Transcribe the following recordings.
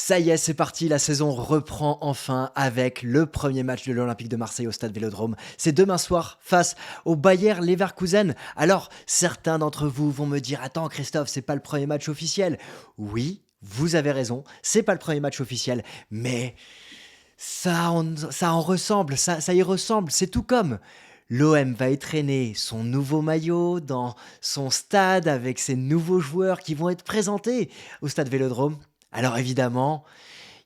Ça y est, c'est parti, la saison reprend enfin avec le premier match de l'Olympique de Marseille au Stade Vélodrome. C'est demain soir face au Bayer Leverkusen. Alors, certains d'entre vous vont me dire « Attends Christophe, c'est pas le premier match officiel ». Oui, vous avez raison, c'est pas le premier match officiel, mais ça en ressemble, ça y ressemble. C'est tout comme l'OM va étrenner son nouveau maillot dans son stade avec ses nouveaux joueurs qui vont être présentés au Stade Vélodrome. Alors évidemment,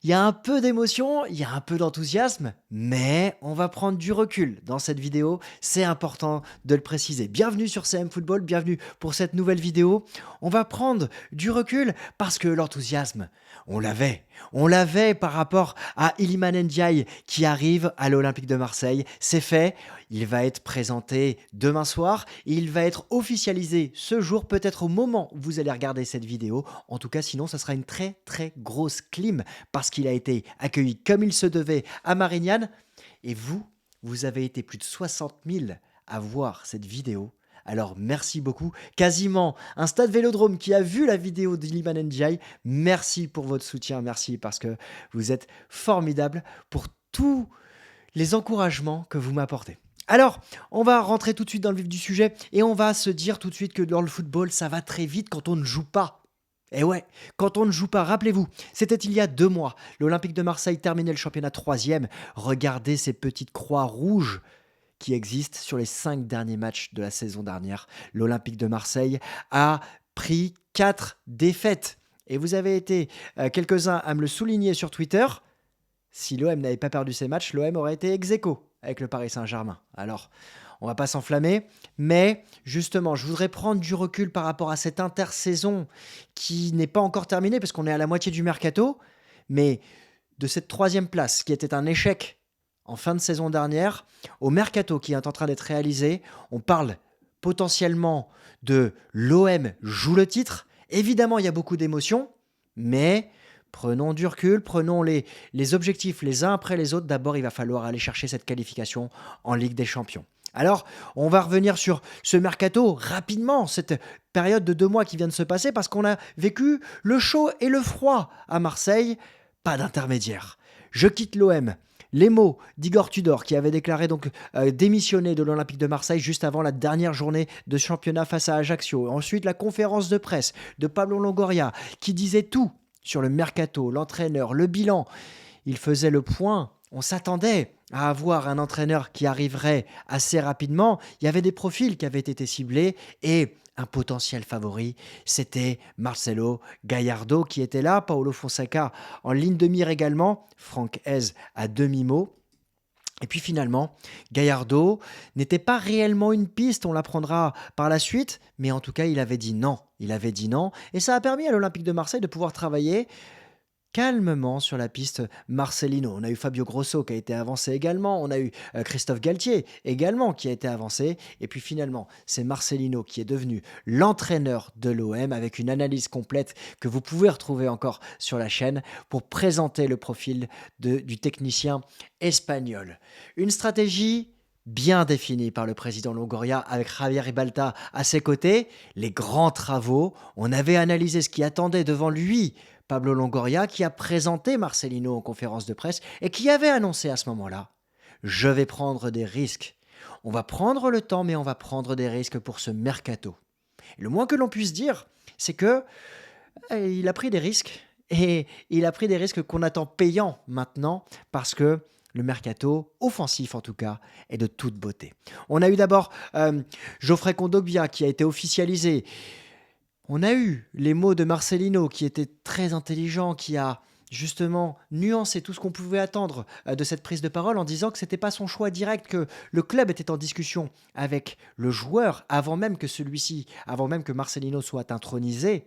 il y a un peu d'émotion, il y a un peu d'enthousiasme, mais on va prendre du recul dans cette vidéo, c'est important de le préciser. Bienvenue sur CM Football, bienvenue pour cette nouvelle vidéo. On va prendre du recul parce que l'enthousiasme, on l'avait. On l'avait par rapport à Iliman Ndiaye qui arrive à l'Olympique de Marseille. C'est fait, il va être présenté demain soir, il va être officialisé ce jour, peut-être au moment où vous allez regarder cette vidéo. En tout cas, sinon, ça sera une très très grosse clim parce qu'il a été accueilli comme il se devait à Marignane. Et vous avez été plus de 60 000 à voir cette vidéo. Alors merci beaucoup. Quasiment un stade Vélodrome qui a vu la vidéo d'Iliman Ndiaye. Merci pour votre soutien, merci parce que vous êtes formidable pour tous les encouragements que vous m'apportez. Alors, on va rentrer tout de suite dans le vif du sujet et on va se dire tout de suite que dans le football, ça va très vite quand on ne joue pas. Et ouais, quand on ne joue pas, rappelez-vous, c'était il y a 2 mois. L'Olympique de Marseille terminait le championnat 3e. Regardez ces petites croix rouges qui existent sur les 5 derniers matchs de la saison dernière. L'Olympique de Marseille a pris 4 défaites. Et vous avez été quelques-uns à me le souligner sur Twitter. Si l'OM n'avait pas perdu ces matchs, l'OM aurait été ex-aequo avec le Paris Saint-Germain. Alors, on va pas s'enflammer, mais justement, je voudrais prendre du recul par rapport à cette intersaison qui n'est pas encore terminée parce qu'on est à la moitié du mercato, mais de cette 3e place qui était un échec en fin de saison dernière, au mercato qui est en train d'être réalisé, on parle potentiellement de l'OM joue le titre. Évidemment, il y a beaucoup d'émotions, mais prenons du recul, prenons les objectifs les uns après les autres. D'abord, il va falloir aller chercher cette qualification en Ligue des Champions. Alors, on va revenir sur ce mercato rapidement, cette période de 2 mois qui vient de se passer, parce qu'on a vécu le chaud et le froid à Marseille. Pas d'intermédiaire. Je quitte l'OM. Les mots d'Igor Tudor qui avait déclaré donc démissionner de l'Olympique de Marseille juste avant la dernière journée de championnat face à Ajaccio. Ensuite, la conférence de presse de Pablo Longoria qui disait tout sur le mercato, l'entraîneur, le bilan. Il faisait le point. On s'attendait à avoir un entraîneur qui arriverait assez rapidement. Il y avait des profils qui avaient été ciblés et un potentiel favori, c'était Marcelo Gallardo qui était là, Paulo Fonseca en ligne de mire également, Franck Hez à demi-mot. Et puis finalement, Gallardo n'était pas réellement une piste, on l'apprendra par la suite, mais en tout cas, il avait dit non. Il avait dit non, et ça a permis à l'Olympique de Marseille de pouvoir travailler calmement sur la piste Marcelino. On a eu Fabio Grosso qui a été avancé également, on a eu Christophe Galtier également qui a été avancé, et puis finalement, c'est Marcelino qui est devenu l'entraîneur de l'OM avec une analyse complète que vous pouvez retrouver encore sur la chaîne pour présenter le profil du technicien espagnol. Une stratégie bien définie par le président Longoria avec Javier Ribalta à ses côtés, les grands travaux, on avait analysé ce qui attendait devant lui Pablo Longoria qui a présenté Marcelino en conférence de presse et qui avait annoncé à ce moment-là « Je vais prendre des risques. On va prendre le temps, mais on va prendre des risques pour ce mercato. » Le moins que l'on puisse dire, c'est que il a pris des risques et il a pris des risques qu'on attend payants maintenant parce que le mercato, offensif en tout cas, est de toute beauté. On a eu d'abord Geoffrey Kondogbia qui a été officialisé. On a eu les mots de Marcelino qui était très intelligent, qui a justement nuancé tout ce qu'on pouvait attendre de cette prise de parole en disant que ce n'était pas son choix direct, que le club était en discussion avec le joueur avant même que Marcelino soit intronisé.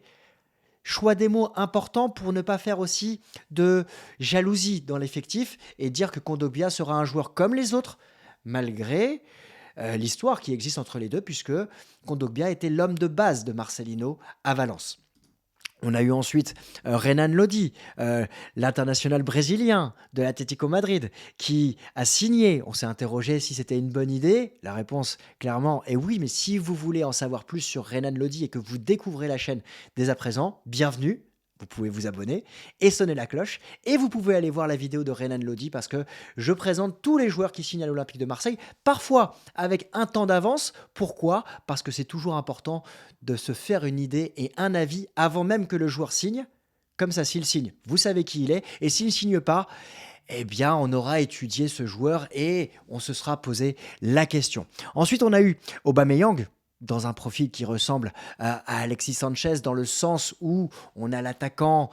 Choix des mots importants pour ne pas faire aussi de jalousie dans l'effectif et dire que Kondogbia sera un joueur comme les autres, malgré l'histoire qui existe entre les deux, puisque Kondogbia était l'homme de base de Marcelino à Valence. On a eu ensuite Renan Lodi, l'international brésilien de l'Atlético Madrid, qui a signé. On s'est interrogé si c'était une bonne idée. La réponse, clairement, est oui. Mais si vous voulez en savoir plus sur Renan Lodi et que vous découvrez la chaîne dès à présent, bienvenue. vous pouvez vous abonner et sonner la cloche. Et vous pouvez aller voir la vidéo de Renan Lodi parce que je présente tous les joueurs qui signent à l'Olympique de Marseille, parfois avec un temps d'avance. Pourquoi? Parce que c'est toujours important de se faire une idée et un avis avant même que le joueur signe. Comme ça, s'il signe, vous savez qui il est. Et s'il ne signe pas, eh bien, on aura étudié ce joueur et on se sera posé la question. Ensuite, on a eu Aubameyang, dans un profil qui ressemble à Alexis Sanchez, dans le sens où on a l'attaquant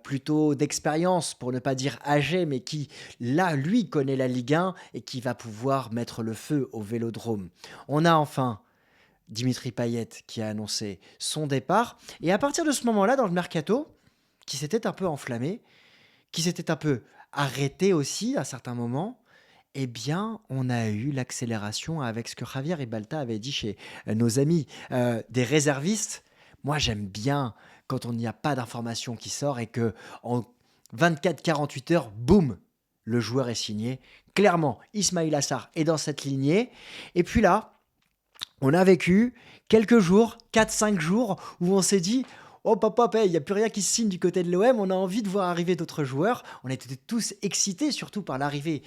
plutôt d'expérience, pour ne pas dire âgé, mais qui, là, lui, connaît la Ligue 1 et qui va pouvoir mettre le feu au Vélodrome. On a enfin Dimitri Payet qui a annoncé son départ. Et à partir de ce moment-là, dans le mercato, qui s'était un peu enflammé, qui s'était un peu arrêté aussi à certains moments, eh bien, on a eu l'accélération avec ce que Javier Ribalta avait dit chez nos amis des réservistes. Moi, j'aime bien quand on n'y a pas d'information qui sort et que en 24-48 heures, boum, le joueur est signé. Clairement, Ismail Assar est dans cette lignée. Et puis là, on a vécu quelques jours, 4-5 jours, où on s'est dit: oh papa, il n'y a plus rien qui se signe du côté de l'OM, on a envie de voir arriver d'autres joueurs. On était tous excités, surtout par l'arrivée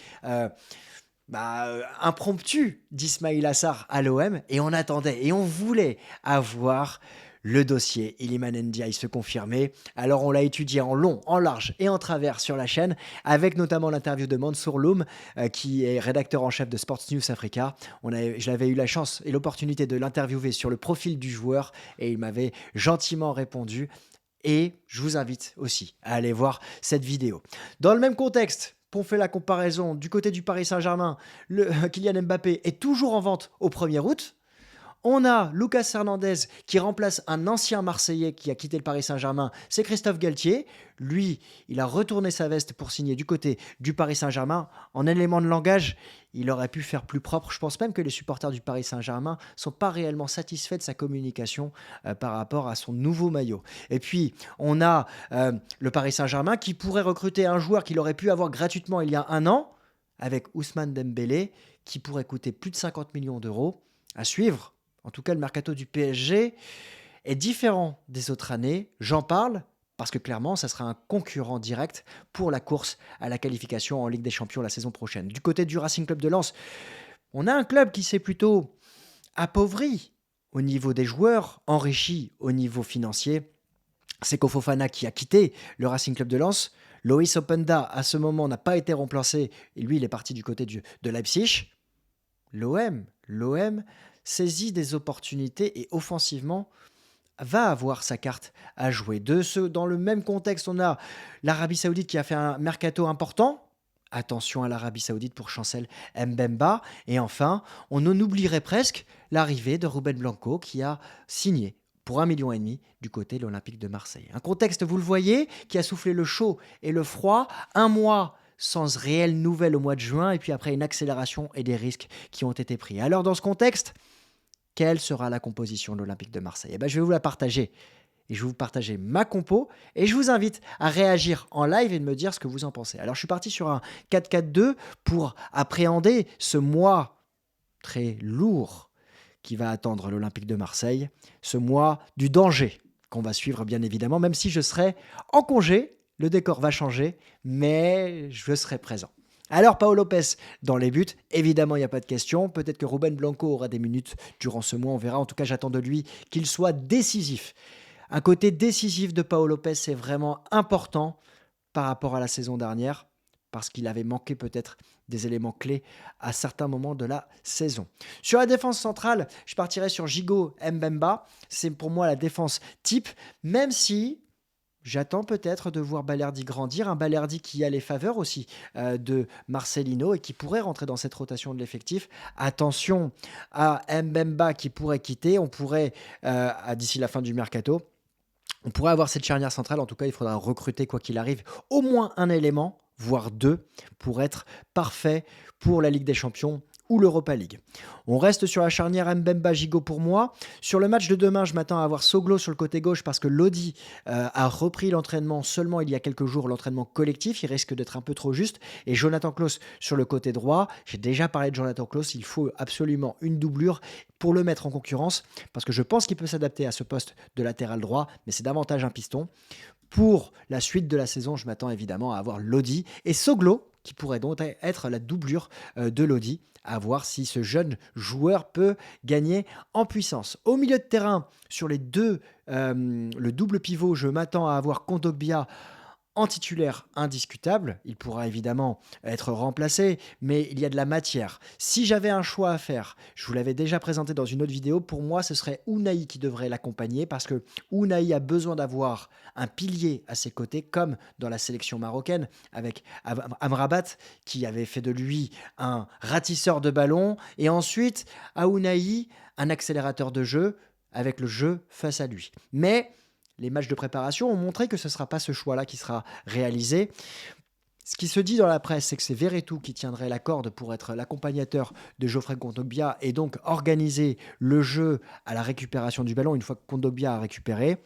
impromptue d'Ismail Assar à l'OM, et on attendait, et on voulait avoir le dossier Iliman Ndiaye se confirmer. Alors on l'a étudié en long, en large et en travers sur la chaîne, avec notamment l'interview de Mansour Loum, qui est rédacteur en chef de Sports News Africa. Je l'avais eu la chance et l'opportunité de l'interviewer sur le profil du joueur, et il m'avait gentiment répondu. Et je vous invite aussi à aller voir cette vidéo. Dans le même contexte, on fait la comparaison du côté du Paris Saint-Germain, Kylian Mbappé est toujours en vente au 1er août. On a Lucas Hernandez qui remplace un ancien Marseillais qui a quitté le Paris Saint-Germain, c'est Christophe Galtier. Lui, il a retourné sa veste pour signer du côté du Paris Saint-Germain. En élément de langage, il aurait pu faire plus propre. Je pense même que les supporters du Paris Saint-Germain ne sont pas réellement satisfaits de sa communication par rapport à son nouveau maillot. Et puis, on a le Paris Saint-Germain qui pourrait recruter un joueur qu'il aurait pu avoir gratuitement il y a un an, avec Ousmane Dembélé, qui pourrait coûter plus de 50 millions d'euros. À suivre. En tout cas, le mercato du PSG est différent des autres années. J'en parle parce que clairement, ça sera un concurrent direct pour la course à la qualification en Ligue des Champions la saison prochaine. Du côté du Racing Club de Lens, on a un club qui s'est plutôt appauvri au niveau des joueurs, enrichi au niveau financier. C'est Seko Fofana qui a quitté le Racing Club de Lens. Loïs Openda, à ce moment, n'a pas été remplacé. Et lui, il est parti du côté de Leipzig. L'OM saisit des opportunités et offensivement va avoir sa carte à jouer. Dans le même contexte, on a l'Arabie Saoudite qui a fait un mercato important. Attention à l'Arabie Saoudite pour Chancel Mbemba. Et enfin, on en oublierait presque l'arrivée de Ruben Blanco qui a signé pour 1,5 million du côté de l'Olympique de Marseille. Un contexte, vous le voyez, qui a soufflé le chaud et le froid. Un mois sans réelles nouvelles au mois de juin, et puis après une accélération et des risques qui ont été pris. Alors dans ce contexte, quelle sera la composition de l'Olympique de Marseille? Je vais vous la partager, et je vais vous partager ma compo, et je vous invite à réagir en live et de me dire ce que vous en pensez. Alors je suis parti sur un 4-4-2 pour appréhender ce mois très lourd qui va attendre l'Olympique de Marseille, ce mois du danger qu'on va suivre bien évidemment, même si je serai en congé. Le décor va changer, mais je serai présent. Alors, Pau Lopez dans les buts, évidemment, il n'y a pas de question. Peut-être que Ruben Blanco aura des minutes durant ce mois, on verra. En tout cas, j'attends de lui qu'il soit décisif. Un côté décisif de Pau Lopez, c'est vraiment important par rapport à la saison dernière, parce qu'il avait manqué peut-être des éléments clés à certains moments de la saison. Sur la défense centrale, je partirai sur Djigo Mbemba. C'est pour moi la défense type, même si j'attends peut-être de voir Balerdi grandir, un Balerdi qui a les faveurs aussi de Marcelino et qui pourrait rentrer dans cette rotation de l'effectif. Attention à Mbemba qui pourrait quitter, on pourrait, d'ici la fin du mercato, on pourrait avoir cette charnière centrale. En tout cas, il faudra recruter, quoi qu'il arrive, au moins un élément, voire deux, pour être parfait pour la Ligue des Champions ou l'Europa League. On reste sur la charnière Mbemba-Gigot pour moi. Sur le match de demain, je m'attends à avoir Soglo sur le côté gauche parce que Lodi a repris l'entraînement seulement il y a quelques jours, l'entraînement collectif. Il risque d'être un peu trop juste. Et Jonathan Klaus sur le côté droit. J'ai déjà parlé de Jonathan Klaus. Il faut absolument une doublure pour le mettre en concurrence parce que je pense qu'il peut s'adapter à ce poste de latéral droit, mais c'est davantage un piston. Pour la suite de la saison, je m'attends évidemment à avoir Lodi et Soglo, qui pourrait donc être la doublure de Lodi, à voir si ce jeune joueur peut gagner en puissance. Au milieu de terrain, sur les deux, le double pivot, je m'attends à avoir Kondogbia en titulaire indiscutable. Il pourra évidemment être remplacé, mais il y a de la matière. Si j'avais un choix à faire, je vous l'avais déjà présenté dans une autre vidéo, pour moi ce serait Ounahi qui devrait l'accompagner parce que Ounahi a besoin d'avoir un pilier à ses côtés, comme dans la sélection marocaine avec Amrabat qui avait fait de lui un ratisseur de ballon, et ensuite à Ounahi un accélérateur de jeu avec le jeu face à lui. Mais les matchs de préparation ont montré que ce ne sera pas ce choix-là qui sera réalisé. Ce qui se dit dans la presse, c'est que c'est Verretou qui tiendrait la corde pour être l'accompagnateur de Geoffrey Kondogbia et donc organiser le jeu à la récupération du ballon une fois que Kondogbia a récupéré.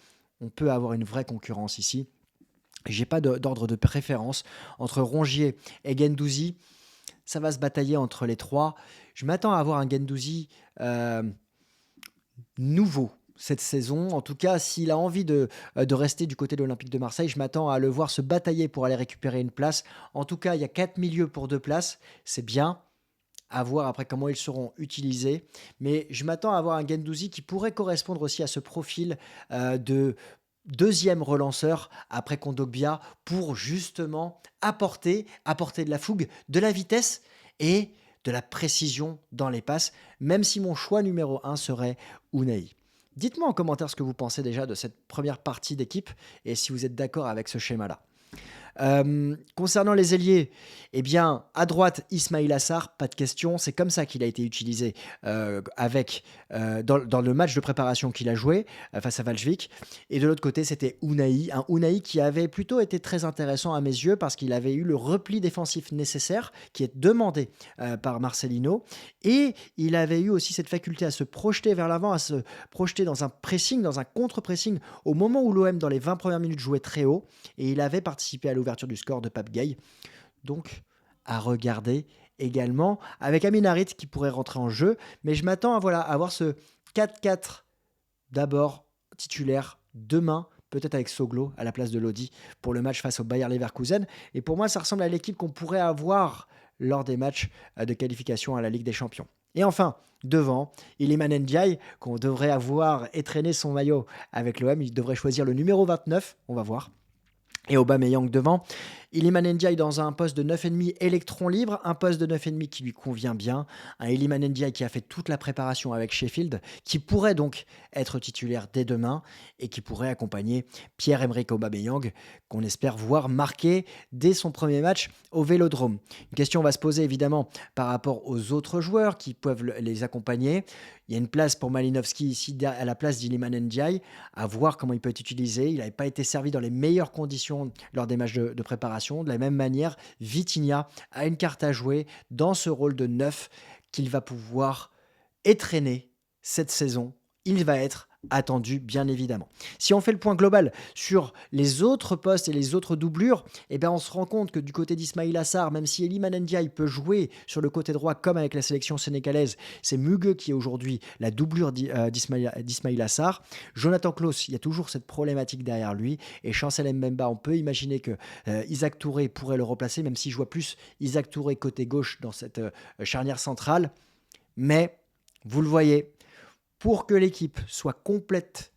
On peut avoir une vraie concurrence ici. J'ai pas d'ordre de préférence entre Rongier et Guendouzi. Ça va se batailler entre les trois. Je m'attends à avoir un Guendouzi nouveau cette saison. En tout cas, s'il a envie de rester du côté de l'Olympique de Marseille, je m'attends à le voir se batailler pour aller récupérer une place. En tout cas, il y a 4 milieux pour 2 places. C'est bien. À voir après comment ils seront utilisés. Mais je m'attends à avoir un Guendouzi qui pourrait correspondre aussi à ce profil de deuxième relanceur après Kondogbia pour justement apporter de la fougue, de la vitesse et de la précision dans les passes, même si mon choix numéro 1 serait Ounahi. Dites-moi en commentaire ce que vous pensez déjà de cette première partie d'équipe et si vous êtes d'accord avec ce schéma-là. Concernant les ailiers, eh bien, à droite, Ismail Assar, pas de question. C'est comme ça qu'il a été utilisé dans le match de préparation qu'il a joué face à Valjvik. Et de l'autre côté, c'était Ounahi. Un Ounahi qui avait plutôt été très intéressant à mes yeux parce qu'il avait eu le repli défensif nécessaire qui est demandé par Marcelino. Et il avait eu aussi cette faculté à se projeter vers l'avant, à se projeter dans un pressing, dans un contre-pressing au moment où l'OM, dans les 20 premières minutes, jouait très haut. Et il avait participé à l'ouverture du score de Pape Gueye. Donc, à regarder également avec Amin Harit qui pourrait rentrer en jeu. Mais je m'attends à avoir ce 4-4 d'abord titulaire demain, peut-être avec Soglo à la place de Lodi pour le match face au Bayer Leverkusen. Et pour moi, ça ressemble à l'équipe qu'on pourrait avoir lors des matchs de qualification à la Ligue des Champions. Et enfin, devant, Iliman Ndiaye, qu'on devrait avoir étraîné son maillot avec l'OM. Il devrait choisir le numéro 29, on va voir. Et Aubameyang devant. Iliman Ndiaye dans un poste de 9,5 électron libre, un poste de 9,5 qui lui convient bien. Un Iliman Ndiaye qui a fait toute la préparation avec Sheffield, qui pourrait donc être titulaire dès demain et qui pourrait accompagner Pierre-Emerick Aubameyang, qu'on espère voir marquer dès son premier match au Vélodrome. Une question va se poser évidemment par rapport aux autres joueurs qui peuvent les accompagner. Il y a une place pour Malinowski ici à la place d'Iliman Ndiaye, à voir comment il peut être utilisé. Il n'avait pas été servi dans les meilleures conditions lors des matchs de préparation. De la même manière, Vitinha a une carte à jouer dans ce rôle de neuf qu'il va pouvoir étraîner cette saison. Il va être attendu, bien évidemment. Si on fait le point global sur les autres postes et les autres doublures, eh bien on se rend compte que du côté d'Ismail Assar, même si Iliman Ndiaye peut jouer sur le côté droit comme avec la sélection sénégalaise, c'est Mugue qui est aujourd'hui la doublure d'Ismail Assar. Jonathan Klaus, il y a toujours cette problématique derrière lui. Et Chancel Mbemba, on peut imaginer que Isaac Touré pourrait le remplacer, même si je vois plus Isaac Touré côté gauche dans cette charnière centrale. Mais, vous le voyez, pour que l'équipe soit complète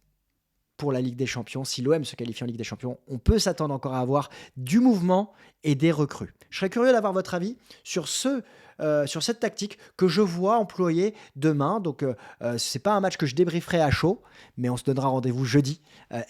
pour la Ligue des Champions, si l'OM se qualifie en Ligue des Champions, on peut s'attendre encore à avoir du mouvement et des recrues. Je serais curieux d'avoir votre avis sur cette tactique que je vois employer demain. Donc, ce n'est pas un match que je débrieferai à chaud, mais on se donnera rendez-vous jeudi,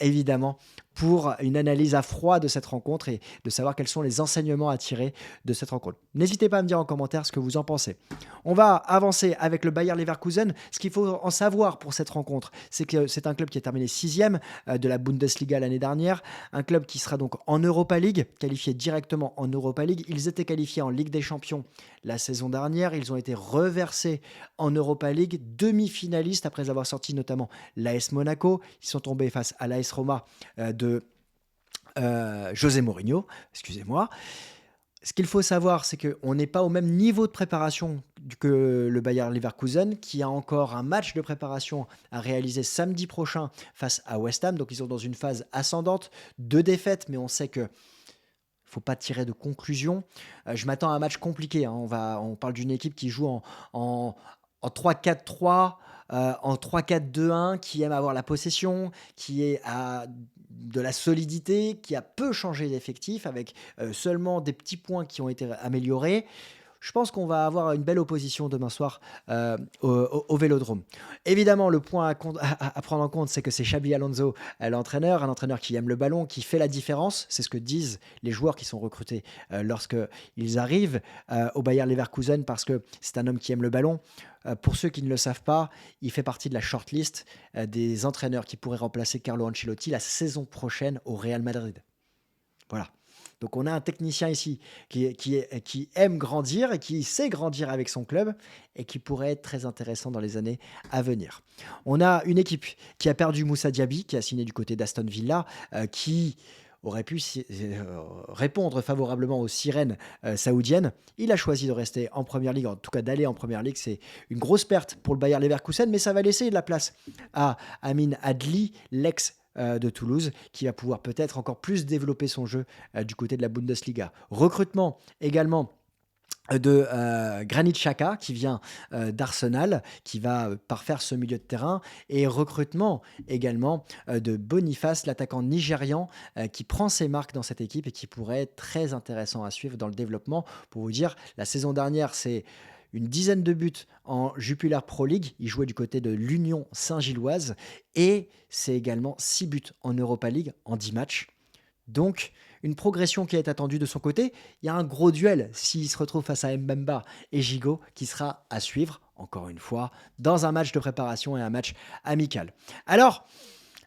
évidemment, pour une analyse à froid de cette rencontre et de savoir quels sont les enseignements à tirer de cette rencontre. N'hésitez pas à me dire en commentaire ce que vous en pensez. On va avancer avec le Bayer Leverkusen. Ce qu'il faut en savoir pour cette rencontre, c'est que c'est un club qui a terminé 6e de la Bundesliga l'année dernière, un club qui sera donc en Europa League, qualifié directement en Europa League. Ils étaient qualifiés en Ligue des Champions la saison dernière, ils ont été reversés en Europa League, demi-finalistes après avoir sorti notamment l'AS Monaco. Ils sont tombés face à l'AS Roma de José Mourinho, excusez-moi. Ce qu'il faut savoir, c'est qu'on n'est pas au même niveau de préparation que le Bayer Leverkusen, qui a encore un match de préparation à réaliser samedi prochain face à West Ham. Donc ils sont dans une phase ascendante, 2 défaites, mais on sait que faut pas tirer de conclusion. Je m'attends à un match compliqué, hein. On parle d'une équipe qui joue en, en 3-4-3, en 3-4-2-1, qui aime avoir la possession, qui a de la solidité, qui a peu changé d'effectif, avec seulement des petits points qui ont été améliorés. Je pense qu'on va avoir une belle opposition demain soir au Vélodrome. Évidemment, le point à prendre en compte, c'est que c'est Xabi Alonso, l'entraîneur, un entraîneur qui aime le ballon, qui fait la différence. C'est ce que disent les joueurs qui sont recrutés lorsqu'ils arrivent au Bayer Leverkusen, parce que c'est un homme qui aime le ballon. Pour ceux qui ne le savent pas, il fait partie de la shortlist des entraîneurs qui pourraient remplacer Carlo Ancelotti la saison prochaine au Real Madrid. Voilà. Donc on a un technicien ici qui aime grandir et qui sait grandir avec son club et qui pourrait être très intéressant dans les années à venir. On a une équipe qui a perdu Moussa Diaby, qui a signé du côté d'Aston Villa, qui aurait pu répondre favorablement aux sirènes saoudiennes. Il a choisi de rester en Première Ligue, en tout cas d'aller en Première Ligue. C'est une grosse perte pour le Bayer Leverkusen, mais ça va laisser de la place à Amin Adli, l'ex de Toulouse, qui va pouvoir peut-être encore plus développer son jeu du côté de la Bundesliga. Recrutement également de Granit Xhaka, qui vient d'Arsenal, qui va parfaire ce milieu de terrain, et recrutement également de Boniface, l'attaquant nigérian, qui prend ses marques dans cette équipe et qui pourrait être très intéressant à suivre dans le développement. Pour vous dire, la saison dernière, c'est une dizaine de buts en Jupiler Pro League. Il jouait du côté de l'Union Saint-Gilloise, et c'est également 6 buts en Europa League en 10 matchs. Donc, une progression qui est attendue de son côté. Il y a un gros duel s'il se retrouve face à Mbemba et Gigot, qui sera à suivre, encore une fois, dans un match de préparation et un match amical. Alors,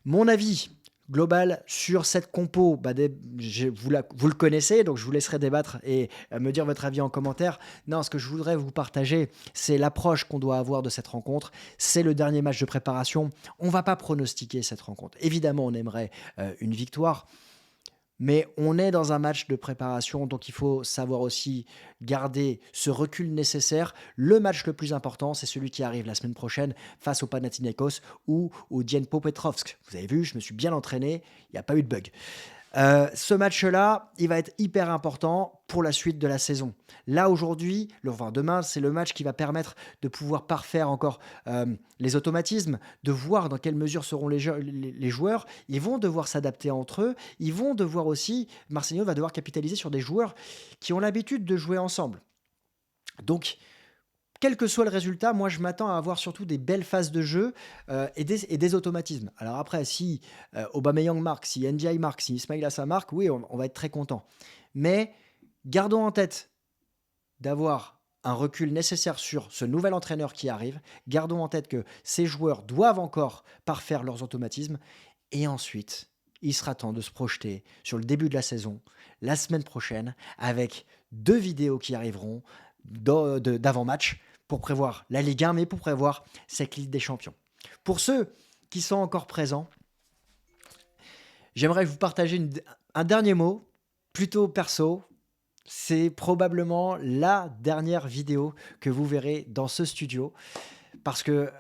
mon avis global sur cette compo, vous le connaissez, donc je vous laisserai débattre et me dire votre avis en commentaire. Non, ce que je voudrais vous partager, c'est l'approche qu'on doit avoir de cette rencontre. C'est le dernier match de préparation. On ne va pas pronostiquer cette rencontre. Évidemment, on aimerait une victoire, mais on est dans un match de préparation, donc il faut savoir aussi garder ce recul nécessaire. Le match le plus important, c'est celui qui arrive la semaine prochaine face au Panathinaikos ou au Dnipro Petrovsk. Vous avez vu, je me suis bien entraîné, il n'y a pas eu de bug. Ce match-là, il va être hyper important pour la suite de la saison. Là, aujourd'hui, demain, c'est le match qui va permettre de pouvoir parfaire encore les automatismes, de voir dans quelle mesure seront les joueurs. Ils vont devoir s'adapter entre eux. Ils vont devoir aussi, Marcelinho va devoir capitaliser sur des joueurs qui ont l'habitude de jouer ensemble. Donc, quel que soit le résultat, moi je m'attends à avoir surtout des belles phases de jeu et des automatismes. Alors après, si Aubameyang marque, si Ndiaye marque, si Ismaïla Sarr marque, oui, on va être très content. Mais gardons en tête d'avoir un recul nécessaire sur ce nouvel entraîneur qui arrive. Gardons en tête que ces joueurs doivent encore parfaire leurs automatismes. Et ensuite, il sera temps de se projeter sur le début de la saison, la semaine prochaine, avec 2 vidéos qui arriveront d'avant-match pour prévoir la Ligue 1, mais pour prévoir cette Ligue des Champions. Pour ceux qui sont encore présents, j'aimerais vous partager un dernier mot, plutôt perso. C'est probablement la dernière vidéo que vous verrez dans ce studio, parce que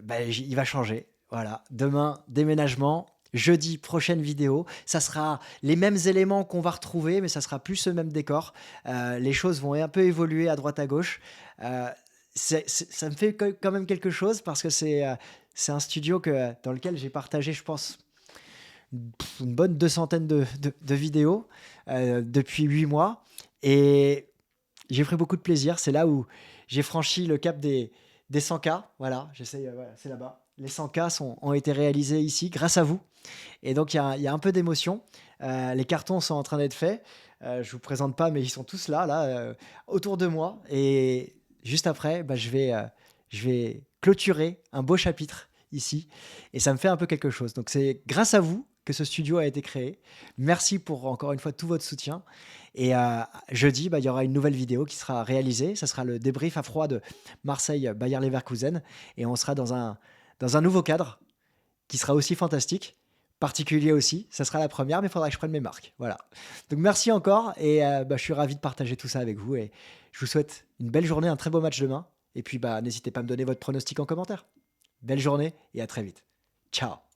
il va changer. Voilà, demain, déménagement. Jeudi, prochaine vidéo. Ça sera les mêmes éléments qu'on va retrouver, mais ça sera plus ce même décor. Les choses vont un peu évoluer à droite à gauche. Ça me fait quand même quelque chose, parce que c'est un studio dans lequel j'ai partagé, je pense, une bonne 200 de vidéos depuis 8 mois. Et j'ai pris beaucoup de plaisir. C'est là où j'ai franchi le cap des 100K. Voilà, j'essaye, voilà, c'est là-bas. Les 100K ont été réalisés ici grâce à vous. Et donc, il y a un peu d'émotion. Les cartons sont en train d'être faits. Je ne vous présente pas, mais ils sont tous là, autour de moi. Et juste après, je vais clôturer un beau chapitre ici. Et ça me fait un peu quelque chose. Donc, c'est grâce à vous que ce studio a été créé. Merci pour, encore une fois, tout votre soutien. Et jeudi, il y aura une nouvelle vidéo qui sera réalisée. Ça sera le débrief à froid de Marseille-Bayer Leverkusen. Et on sera dans un nouveau cadre qui sera aussi fantastique, particulier aussi. Ça sera la première, mais il faudra que je prenne mes marques. Voilà. Donc merci encore et bah, je suis ravi de partager tout ça avec vous et je vous souhaite une belle journée, un très beau match demain. Et puis bah, n'hésitez pas à me donner votre pronostic en commentaire. Belle journée et à très vite. Ciao.